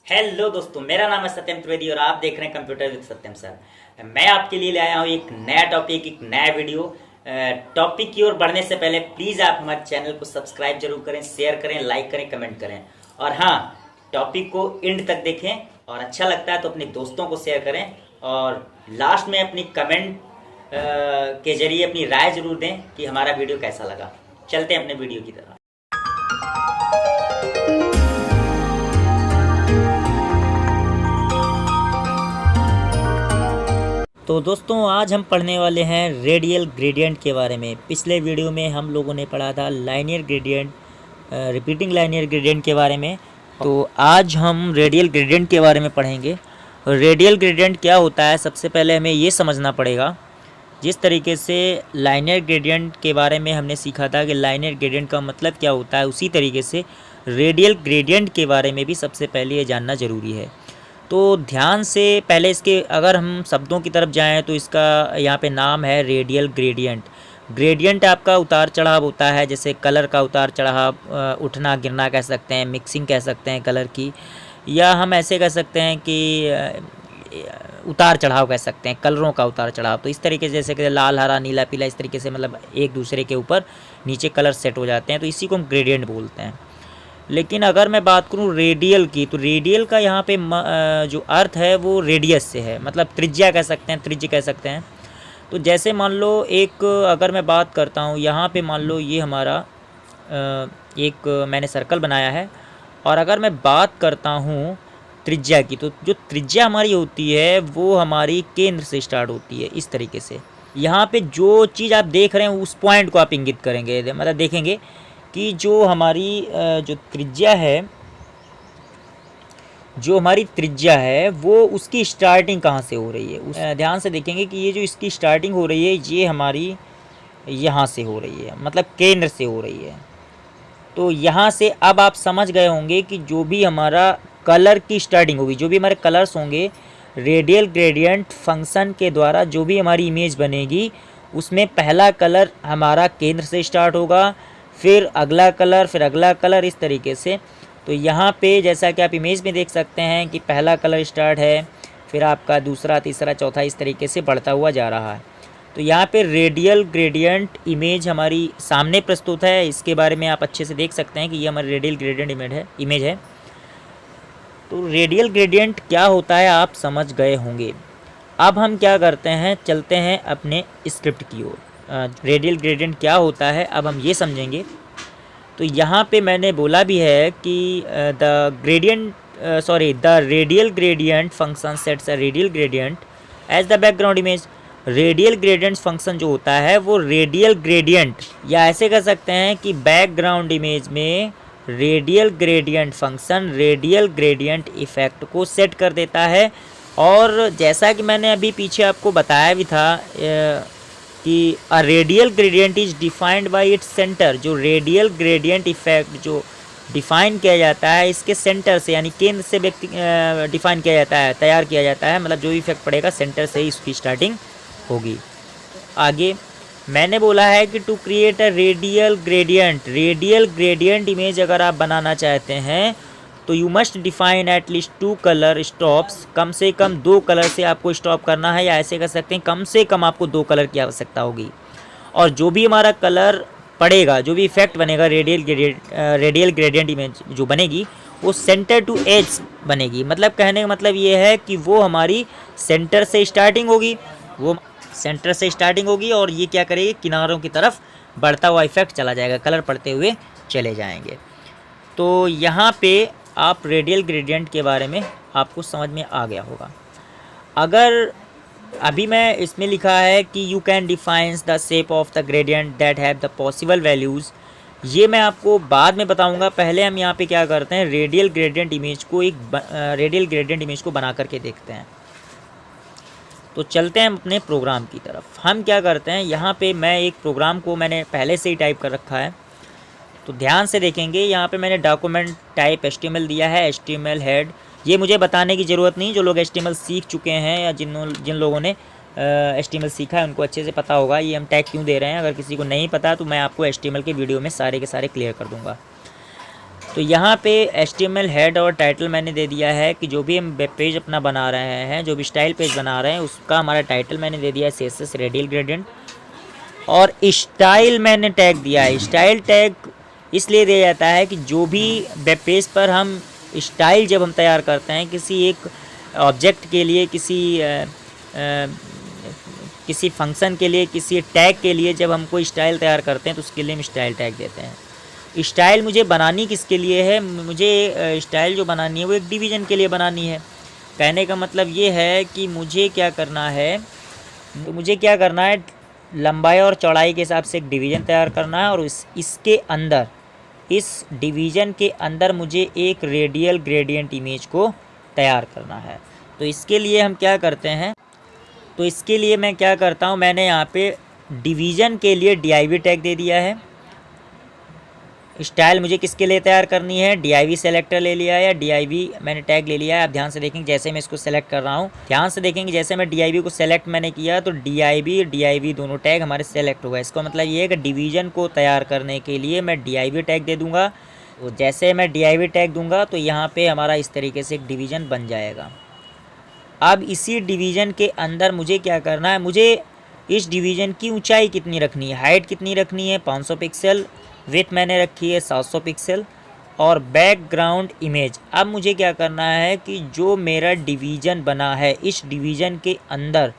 Hello दोस्तों, मेरा नाम है सत्यम त्रिवेदी और आप देख रहे हैं कंप्यूटर विद सत्यम सर। मैं आपके लिए ले आया हूँ एक नया टॉपिक, एक नया वीडियो। टॉपिक की ओर बढ़ने से पहले प्लीज़ आप हमारे चैनल को सब्सक्राइब जरूर करें, शेयर करें, लाइक करें, कमेंट करें। और हाँ, टॉपिक को एंड तक देखें और अच्छा लगता है तो अपने दोस्तों को शेयर करें। और लास्ट में अपनी कमेंट के जरिए अपनी राय जरूर दें कि हमारा वीडियो कैसा लगा। चलते हैं अपने वीडियो की तरफ। तो दोस्तों, आज हम पढ़ने वाले हैं रेडियल ग्रेडियंट के बारे में। पिछले वीडियो में हम लोगों ने पढ़ा था linear gradient, repeating linear gradient के बारे में। तो आज हम रेडियल ग्रेडियंट के बारे में पढ़ेंगे। रेडियल ग्रेडियंट क्या होता है, सबसे पहले हमें ये समझना पड़ेगा। जिस तरीके से लाइनियर ग्रेडियंट के बारे में हमने सीखा था कि लाइनियर ग्रेडियंट का मतलब क्या होता है, उसी तरीके से रेडियल ग्रेडियंट के बारे में भी सबसे पहले ये जानना ज़रूरी है। तो ध्यान से पहले इसके अगर हम शब्दों की तरफ जाएं तो इसका यहाँ पे नाम है रेडियल ग्रेडियंट। ग्रेडियंट आपका उतार चढ़ाव होता है, जैसे कलर का उतार चढ़ाव, उठना गिरना कह सकते हैं, मिक्सिंग कह सकते हैं कलर की, या हम ऐसे कह सकते हैं कि उतार चढ़ाव कह सकते हैं, कलरों का उतार चढ़ाव। तो इस तरीके से जैसे कि लाल, हरा, नीला, पीला, इस तरीके से मतलब एक दूसरे के ऊपर नीचे कलर सेट हो जाते हैं, तो इसी को हम ग्रेडियंट बोलते हैं। लेकिन अगर मैं बात करूं रेडियल की, तो रेडियल का यहाँ पे जो अर्थ है वो रेडियस से है, मतलब त्रिज्या कह सकते हैं, त्रिज्य कह सकते हैं। तो जैसे मान लो एक, अगर मैं बात करता हूँ यहाँ पे, मान लो ये हमारा एक मैंने सर्कल बनाया है, और अगर मैं बात करता हूँ त्रिज्या की, तो जो त्रिज्या हमारी होती है वो हमारी केंद्र से स्टार्ट होती है। इस तरीके से यहाँ पे जो चीज़ आप देख रहे हैं उस पॉइंट को आप इंगित करेंगे, मतलब देखेंगे कि जो हमारी जो त्रिज्या है वो उसकी स्टार्टिंग कहाँ से हो रही है। ध्यान से देखेंगे कि ये जो इसकी स्टार्टिंग हो रही है ये हमारी यहाँ से हो रही है, मतलब केंद्र से हो रही है। तो यहाँ से अब आप समझ गए होंगे कि जो भी हमारा कलर की स्टार्टिंग होगी, जो भी हमारे कलर्स होंगे, रेडियल ग्रेडियंट फंक्शन के द्वारा जो भी हमारी इमेज बनेगी उसमें पहला कलर हमारा केंद्र से स्टार्ट होगा, फिर अगला कलर, फिर अगला कलर, इस तरीके से। तो यहाँ पे जैसा कि आप इमेज में देख सकते हैं कि पहला कलर स्टार्ट है, फिर आपका दूसरा, तीसरा, चौथा, इस तरीके से बढ़ता हुआ जा रहा है। तो यहाँ पे रेडियल ग्रेडियंट इमेज हमारी सामने प्रस्तुत है। इसके बारे में आप अच्छे से देख सकते हैं कि ये हमारी रेडियल ग्रेडियंट इमेज है। तो रेडियल ग्रेडियंट क्या होता है आप समझ गए होंगे। अब हम क्या करते हैं, चलते हैं अपने स्क्रिप्ट की ओर। रेडियल ग्रेडियंट क्या होता है अब हम ये समझेंगे। तो यहाँ पे मैंने बोला भी है कि the radial gradient function sets a radial gradient as the background image. Radial gradient function जो होता है वो रेडियल ग्रेडियंट, या ऐसे कह सकते हैं कि बैकग्राउंड इमेज में radial gradient function radial gradient effect को सेट कर देता है। और जैसा कि मैंने अभी पीछे आपको बताया भी था कि अ radial gradient is defined by its centre. जो रेडियल ग्रेडियंट इफेक्ट जो डिफाइन किया जाता है इसके सेंटर से, यानी केंद्र से डिफाइन किया जाता है, तैयार किया जाता है, मतलब जो इफेक्ट पड़ेगा सेंटर से ही उसकी स्टार्टिंग होगी। आगे मैंने बोला है कि to create a radial gradient image अगर आप बनाना चाहते हैं तो you must define at least 2 colour stops. कम से कम 2 कलर से आपको स्टॉप करना है, या ऐसे कर सकते हैं कम से कम आपको 2 कलर की आवश्यकता होगी। और जो भी हमारा कलर पड़ेगा, जो भी इफेक्ट बनेगा, रेडियल ग्रेडियंट इमेज जो बनेगी वो सेंटर टू एज बनेगी। मतलब कहने का मतलब ये है कि वो हमारी सेंटर से स्टार्टिंग होगी, और ये क्या करेगी, किनारों की तरफ बढ़ता हुआ इफेक्ट चला जाएगा, कलर पड़ते हुए चले जाएंगे। तो यहाँ पे आप रेडियल ग्रेडियंट के बारे में आपको समझ में आ गया होगा। अगर अभी मैं इसमें लिखा है कि you can defines the shape of the gradient that have the possible values, ये मैं आपको बाद में बताऊंगा। पहले हम यहाँ पे क्या करते हैं, रेडियल ग्रेडियंट इमेज को बना करके देखते हैं। तो चलते हैं अपने प्रोग्राम की तरफ। हम क्या करते हैं, यहाँ पे मैं एक प्रोग्राम को मैंने पहले से ही टाइप कर रखा है। तो ध्यान से देखेंगे, यहाँ पे मैंने डॉक्यूमेंट टाइप HTML दिया है, HTML हेड। ये मुझे बताने की ज़रूरत नहीं, जो लोग HTML सीख चुके हैं या जिन लोगों ने HTML सीखा है उनको अच्छे से पता होगा ये हम टैग क्यों दे रहे हैं। अगर किसी को नहीं पता तो मैं आपको HTML के वीडियो में सारे के सारे क्लियर कर दूँगा। तो यहाँ पे HTML हेड और टाइटल मैंने दे दिया है कि जो भी हम वेब पेज अपना बना रहे हैं, जो भी स्टाइल पेज बना रहे हैं, उसका हमारा टाइटल मैंने दे दिया है CSS रेडियल ग्रेडियंट। और स्टाइल मैंने टैग दिया है। स्टाइल टैग इसलिए दिया जाता है कि जो भी वेब पेज पर हम स्टाइल जब हम तैयार करते हैं किसी एक ऑब्जेक्ट के लिए, किसी फंक्शन के लिए, किसी टैग के लिए, जब हम कोई स्टाइल तैयार करते हैं तो उसके लिए हम स्टाइल टैग देते हैं। स्टाइल मुझे बनानी किसके लिए है? मुझे स्टाइल जो बनानी है वो एक डिवीज़न के लिए बनानी है। कहने का मतलब ये है कि मुझे क्या करना है, लंबाई और चौड़ाई के हिसाब से एक डिवीज़न तैयार करना है, और इसके अंदर, इस डिवीज़न के अंदर मुझे एक रेडियल ग्रेडियंट इमेज को तैयार करना है। तो इसके लिए हम क्या करते हैं, तो इसके लिए मैं क्या करता हूँ, मैंने यहाँ पे डिवीज़न के लिए div टैग दे दिया है। स्टाइल मुझे किसके लिए तैयार करनी है, div सेलेक्टर ले लिया है, या div मैंने टैग ले लिया है। आप ध्यान से देखेंगे जैसे मैं इसको सेलेक्ट कर रहा हूँ, ध्यान से देखेंगे जैसे मैं div को सेलेक्ट मैंने किया तो div दोनों टैग हमारे सेलेक्ट हो गए। इसका मतलब ये है कि डिवीज़न को तैयार करने के लिए मैं div टैग दे दूँगा। तो जैसे मैं div टैग दूँगा तो यहाँ पर हमारा इस तरीके से एक डिवीज़न बन जाएगा। अब इसी डिवीज़न के अंदर मुझे क्या करना है, मुझे इस डिवीज़न की ऊंचाई कितनी रखनी है, हाइट कितनी रखनी है, 500 पिक्सल, विड्थ मैंने रखी है 700 पिक्सल, और बैकग्राउंड इमेज। अब मुझे क्या करना है कि जो मेरा डिवीज़न बना है, इस डिवीज़न के अंदर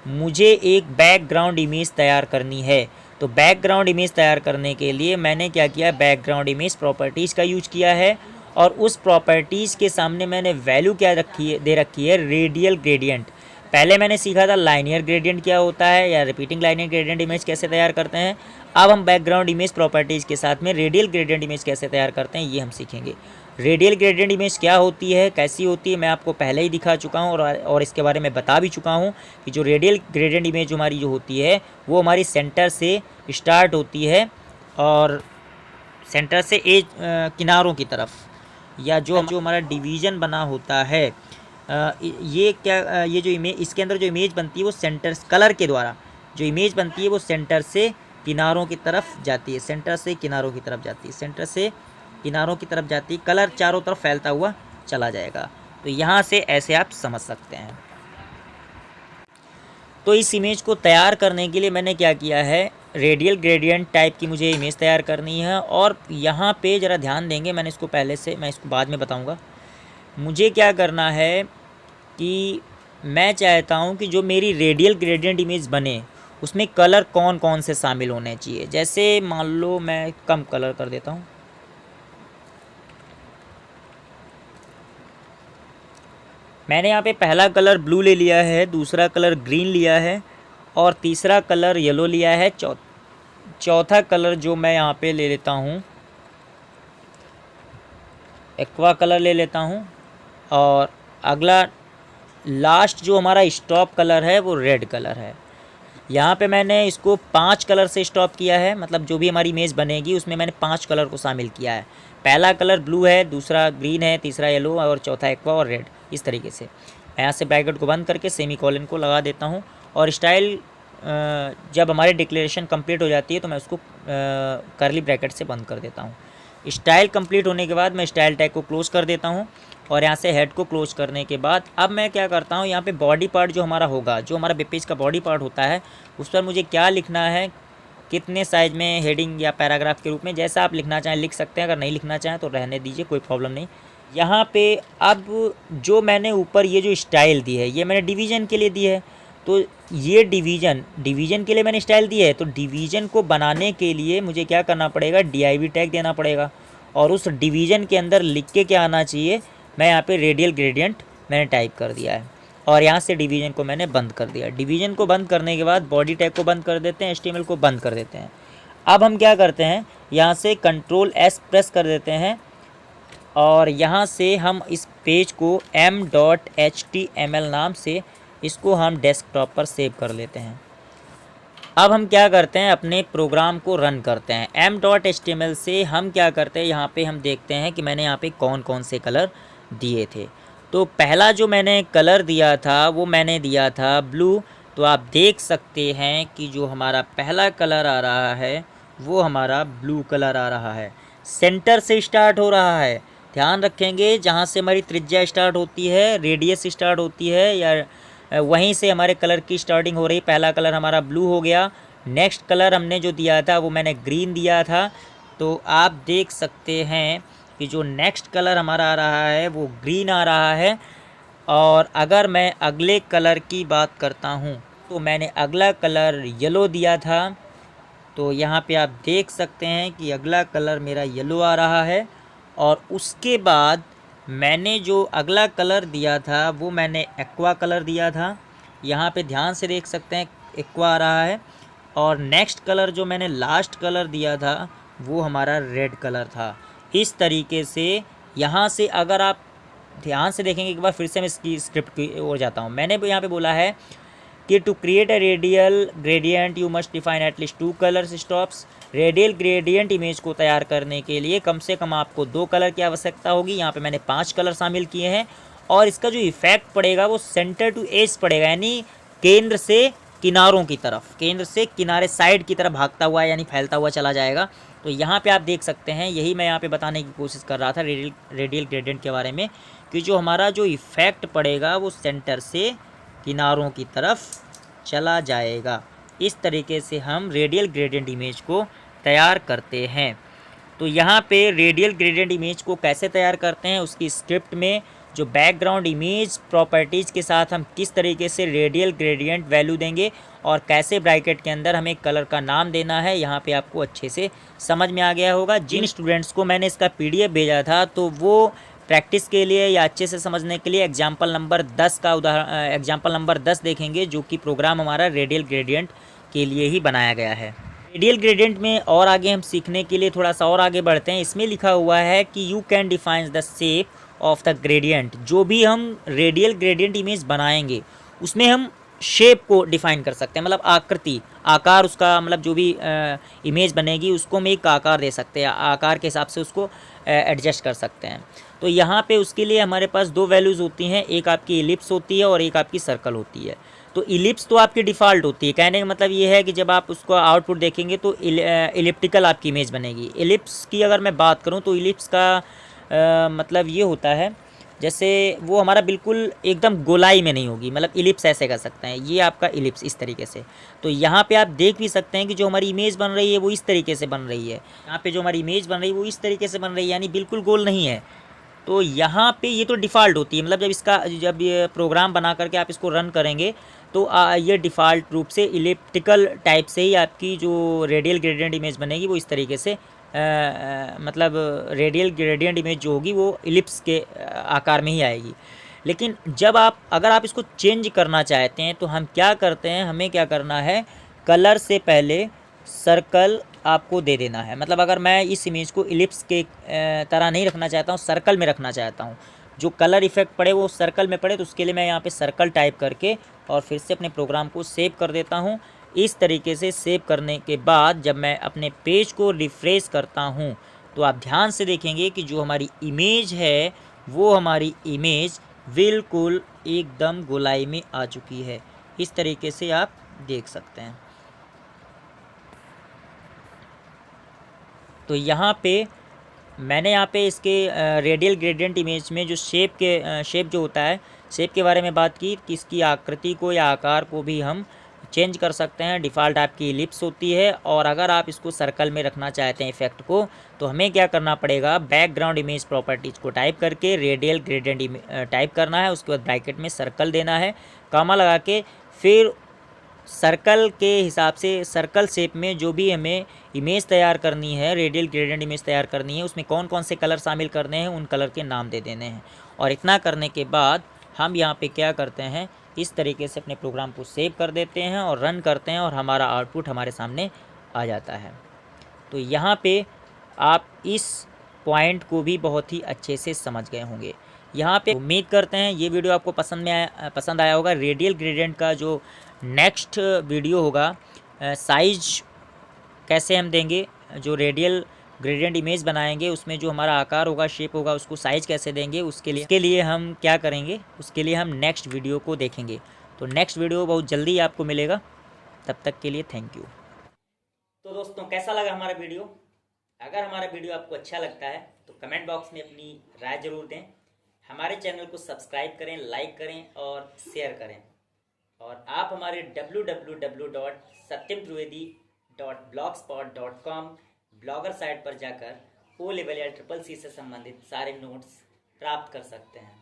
मुझे एक बैकग्राउंड इमेज तैयार करनी है। तो बैकग्राउंड इमेज तैयार करने के लिए मैंने क्या किया, बैकग्राउंड इमेज प्रॉपर्टीज़ का यूज किया है, और उस प्रॉपर्टीज़ के सामने मैंने वैल्यू क्या दे रखी है, रेडियल ग्रेडियंट। पहले मैंने सीखा था लाइनियर ग्रेडियंट क्या होता है, या रिपीटिंग लाइनियर ग्रेडियंट इमेज कैसे तैयार करते हैं। अब हम बैकग्राउंड इमेज प्रॉपर्टीज़ के साथ में रेडियल ग्रेडियंट इमेज कैसे तैयार करते हैं, ये हम सीखेंगे। रेडियल ग्रेडियंट इमेज क्या होती है, कैसी होती है, मैं आपको पहले ही दिखा चुका हूँ और इसके बारे में बता भी चुका हूँ कि जो रेडियल ग्रेडियंट इमेज हमारी जो होती है वो हमारी सेंटर से स्टार्ट होती है, और सेंटर से एज किनारों की तरफ, या जो हमारा डिवीज़न बना होता है, ये जो इमेज, इसके अंदर जो इमेज बनती है वो सेंटर कलर के द्वारा जो इमेज बनती है वो सेंटर से किनारों की तरफ जाती है, सेंटर से किनारों की तरफ जाती है, सेंटर से किनारों की तरफ जाती है, कलर चारों तरफ फैलता हुआ चला जाएगा। तो यहाँ से ऐसे आप समझ सकते हैं। तो इस इमेज को तैयार करने के लिए मैंने क्या किया है, रेडियल ग्रेडियंट टाइप की मुझे इमेज तैयार करनी है। और यहाँ पे ज़रा ध्यान देंगे, मैंने इसको पहले से, मैं इसको बाद में बताऊँगा। मुझे क्या करना है कि मैं चाहता हूँ कि जो मेरी रेडियल ग्रेडियंट इमेज बने उसमें कलर कौन कौन से शामिल होने चाहिए। जैसे मान लो मैं कम कलर कर देता हूँ, मैंने यहाँ पे पहला कलर ब्लू ले लिया है, दूसरा कलर ग्रीन लिया है, और तीसरा कलर येलो लिया है। चौथा कलर जो मैं यहाँ पे ले लेता हूँ, एक्वा कलर ले लेता हूँ, और अगला लास्ट जो हमारा स्टॉप कलर है वो रेड कलर है। यहाँ पे मैंने इसको 5 कलर से स्टॉप किया है, मतलब जो भी हमारी इमेज बनेगी उसमें मैंने 5 कलर को शामिल किया है। पहला कलर ब्लू है, दूसरा ग्रीन है, तीसरा येलो, और चौथा एक्वा और रेड। इस तरीके से मैं यहाँ से ब्रैकेट को बंद करके सेमीकोलन को लगा देता हूँ। और स्टाइल जब हमारी डिक्लेरेशन कंप्लीट हो जाती है तो मैं उसको करली ब्रैकेट से बंद कर देता हूँ। स्टाइल कंप्लीट होने के बाद मैं स्टाइल टैग को क्लोज़ कर देता हूँ, और यहाँ से हेड को क्लोज़ करने के बाद अब मैं क्या करता हूँ, यहाँ पे बॉडी पार्ट जो हमारा होगा, जो हमारा वेब पेज का बॉडी पार्ट होता है, उस पर मुझे क्या लिखना है, कितने साइज़ में हेडिंग या पैराग्राफ के रूप में, जैसा आप लिखना चाहें लिख सकते हैं। अगर नहीं लिखना चाहें तो रहने दीजिए, कोई प्रॉब्लम नहीं। यहाँ पे अब जो मैंने ऊपर ये जो स्टाइल दी है ये मैंने डिवीज़न के लिए दी है। तो ये डिवीज़न के लिए मैंने स्टाइल दी है। तो डिवीज़न को बनाने के लिए मुझे क्या करना पड़ेगा, div टैग देना पड़ेगा, और उस डिवीज़न के अंदर लिख के क्या आना चाहिए, मैं यहाँ पे रेडियल ग्रेडियंट मैंने टाइप कर दिया है, और यहाँ से डिवीज़न को मैंने बंद कर दिया। डिवीज़न को बंद करने के बाद बॉडी टैग को बंद कर देते हैं, HTML को बंद कर देते हैं। अब हम क्या करते हैं, यहाँ से Ctrl+S प्रेस कर देते हैं, और यहाँ से हम इस पेज को m.html नाम से इसको हम डेस्कटॉप पर सेव कर लेते हैं। अब हम क्या करते हैं, अपने प्रोग्राम को रन करते हैं। m.html से हम क्या करते हैं, यहाँ पे हम देखते हैं कि मैंने यहाँ पे कौन कौन से कलर दिए थे। तो पहला जो मैंने कलर दिया था वो मैंने दिया था ब्लू। तो आप देख सकते हैं कि जो हमारा पहला कलर आ रहा है वो हमारा ब्लू कलर आ रहा है। सेंटर से स्टार्ट हो रहा है। ध्यान रखेंगे, जहाँ से हमारी त्रिज्या स्टार्ट होती है, रेडियस स्टार्ट होती है, या वहीं से हमारे कलर की स्टार्टिंग हो रही। पहला कलर हमारा ब्लू हो गया। नेक्स्ट कलर हमने जो दिया था वो मैंने ग्रीन दिया था। तो आप देख सकते हैं कि जो नेक्स्ट कलर हमारा आ रहा है वो ग्रीन आ रहा है। और अगर मैं अगले कलर की बात करता हूँ तो मैंने अगला कलर येलो दिया था। तो यहाँ पे आप देख सकते हैं कि अगला कलर मेरा येलो आ रहा है। और उसके बाद मैंने जो अगला कलर दिया था वो मैंने एक्वा कलर दिया था। यहाँ पे ध्यान से देख सकते हैं एक्वा आ रहा है। और नेक्स्ट कलर जो मैंने लास्ट कलर दिया था वो हमारा रेड कलर था। इस तरीके से यहाँ से अगर आप ध्यान से देखेंगे, एक बार फिर से मैं इसकी स्क्रिप्ट की ओर जाता हूँ। मैंने यहाँ पे बोला है कि to create a radial gradient you must define at least 2 colour stops. Radial gradient image को तैयार करने के लिए कम से कम आपको 2 कलर की आवश्यकता होगी। यहाँ पे मैंने 5 कलर शामिल किए हैं। और इसका जो इफेक्ट पड़ेगा वो सेंटर टू एज पड़ेगा, यानी केंद्र से किनारों की तरफ, केंद्र से किनारे साइड की तरफ भागता हुआ यानी फैलता हुआ चला जाएगा। तो यहाँ पे आप देख सकते हैं, यही मैं यहाँ पे बताने की कोशिश कर रहा था रेडियल ग्रेडियंट के बारे में, कि जो हमारा जो इफ़ेक्ट पड़ेगा वो सेंटर से किनारों की तरफ चला जाएगा। इस तरीके से हम रेडियल ग्रेडियंट इमेज को तैयार करते हैं। तो यहाँ पे रेडियल ग्रेडियंट इमेज को कैसे तैयार करते हैं, उसकी स्क्रिप्ट में जो बैकग्राउंड इमेज प्रॉपर्टीज़ के साथ हम किस तरीके से रेडियल ग्रेडियंट वैल्यू देंगे और कैसे ब्रैकेट के अंदर हमें कलर का नाम देना है, यहाँ पे आपको अच्छे से समझ में आ गया होगा। जिन स्टूडेंट्स को मैंने इसका PDF भेजा था तो वो प्रैक्टिस के लिए या अच्छे से समझने के लिए एग्जाम्पल नंबर 10 का एग्जाम्पल नंबर 10 देखेंगे, जो कि प्रोग्राम हमारा रेडियल ग्रेडियंट के लिए ही बनाया गया है। रेडियल ग्रेडियंट में और आगे हम सीखने के लिए थोड़ा सा और आगे बढ़ते हैं। इसमें लिखा हुआ है कि you can define the shape of the gradient. जो भी हम रेडियल ग्रेडियंट इमेज बनाएंगे उसमें हम शेप को डिफाइन कर सकते हैं, मतलब आकृति, आकार, उसका मतलब जो भी इमेज बनेगी उसको हम एक आकार दे सकते हैं, आकार के हिसाब से उसको एडजस्ट कर सकते हैं। तो यहाँ पे उसके लिए हमारे पास 2 वैल्यूज़ होती हैं, एक आपकी इलिप्स होती है और एक आपकी सर्कल होती है। तो इलिप्स तो आपकी डिफ़ॉल्ट होती है, कहने का मतलब ये है कि जब आप उसको आउटपुट देखेंगे तो इलिप्टिकल आपकी इमेज बनेगी। इलिप्स की अगर मैं बात करूँ तो इलिप्स का मतलब ये होता है जैसे वो हमारा बिल्कुल एकदम गोलाई में नहीं होगी, मतलब इलिप्स ऐसे कर सकते हैं, ये आपका इलिप्स इस तरीके से। तो यहाँ पे आप देख भी सकते हैं कि जो हमारी इमेज बन रही है वो इस तरीके से बन रही है। यहाँ पे जो हमारी इमेज बन रही है वो इस तरीके से बन रही है, यानी बिल्कुल गोल नहीं है। तो यहाँ पे ये तो डिफ़ॉल्ट होती है, मतलब जब ये प्रोग्राम बना करके आप इसको रन करेंगे तो ये डिफ़ॉल्ट रूप से इलिप्टिकल टाइप से ही आपकी जो रेडियल ग्रेडियंट इमेज बनेगी वो इस तरीके से मतलब रेडियल ग्रेडियंट इमेज जो होगी वो इलिप्स के आकार में ही आएगी। लेकिन अगर आप इसको चेंज करना चाहते हैं तो हम क्या करते हैं, हमें क्या करना है, कलर से पहले सर्कल आपको दे देना है। मतलब अगर मैं इस इमेज को इलिप्स के तरह नहीं रखना चाहता हूँ, सर्कल में रखना चाहता हूँ, जो कलर इफेक्ट पड़े वो सर्कल में पड़े, तो उसके लिए मैं यहाँ पे सर्कल टाइप करके और फिर से अपने प्रोग्राम को सेव कर देता हूँ। इस तरीके से सेव करने के बाद जब मैं अपने पेज को रिफ़्रेश करता हूँ तो आप ध्यान से देखेंगे कि जो हमारी इमेज है वो हमारी इमेज बिल्कुल एकदम गोलाई में आ चुकी है। इस तरीके से आप देख सकते हैं। तो यहाँ पे मैंने यहाँ पे इसके रेडियल ग्रेडियंट इमेज में जो शेप जो होता है, शेप के बारे में बात की कि इसकी आकृति को या आकार को भी हम चेंज कर सकते हैं। डिफ़ॉल्ट आपकी इलिप्स होती है, और अगर आप इसको सर्कल में रखना चाहते हैं इफेक्ट को, तो हमें क्या करना पड़ेगा, बैकग्राउंड इमेज प्रॉपर्टीज़ को टाइप करके रेडियल ग्रेडियंट टाइप करना है, उसके बाद ब्रैकेट में सर्कल देना है, कॉमा लगा के, फिर सर्कल के हिसाब से सर्कल शेप में जो भी हमें इमेज तैयार करनी है, रेडियल ग्रेडियंट इमेज तैयार करनी है, उसमें कौन कौन से कलर शामिल करने हैं उन कलर के नाम दे देने हैं। और इतना करने के बाद हम यहाँ पे क्या करते हैं, इस तरीके से अपने प्रोग्राम को सेव कर देते हैं और रन करते हैं और हमारा आउटपुट हमारे सामने आ जाता है। तो यहाँ पे आप इस पॉइंट को भी बहुत ही अच्छे से समझ गए होंगे। यहाँ पे उम्मीद करते हैं ये वीडियो आपको पसंद आया होगा। रेडियल ग्रेडियंट का जो नेक्स्ट वीडियो होगा, साइज कैसे हम देंगे, जो रेडियल ग्रेडियंट इमेज बनाएंगे उसमें जो हमारा आकार होगा, शेप होगा, उसको साइज कैसे देंगे, उसके लिए हम क्या करेंगे, उसके लिए हम नेक्स्ट वीडियो को देखेंगे। तो नेक्स्ट वीडियो बहुत जल्दी आपको मिलेगा। तब तक के लिए थैंक यू। तो दोस्तों कैसा लगा हमारा वीडियो? अगर हमारा वीडियो आपको अच्छा लगता है तो कमेंट बॉक्स में अपनी राय जरूर दें। हमारे चैनल को सब्सक्राइब करें, लाइक करें और शेयर करें। और आप हमारे www.satyamtrivedi.blogspot.com ब्लॉगर साइट पर जाकर O लेवल या ट्रिपल सी से संबंधित सारे नोट्स प्राप्त कर सकते हैं।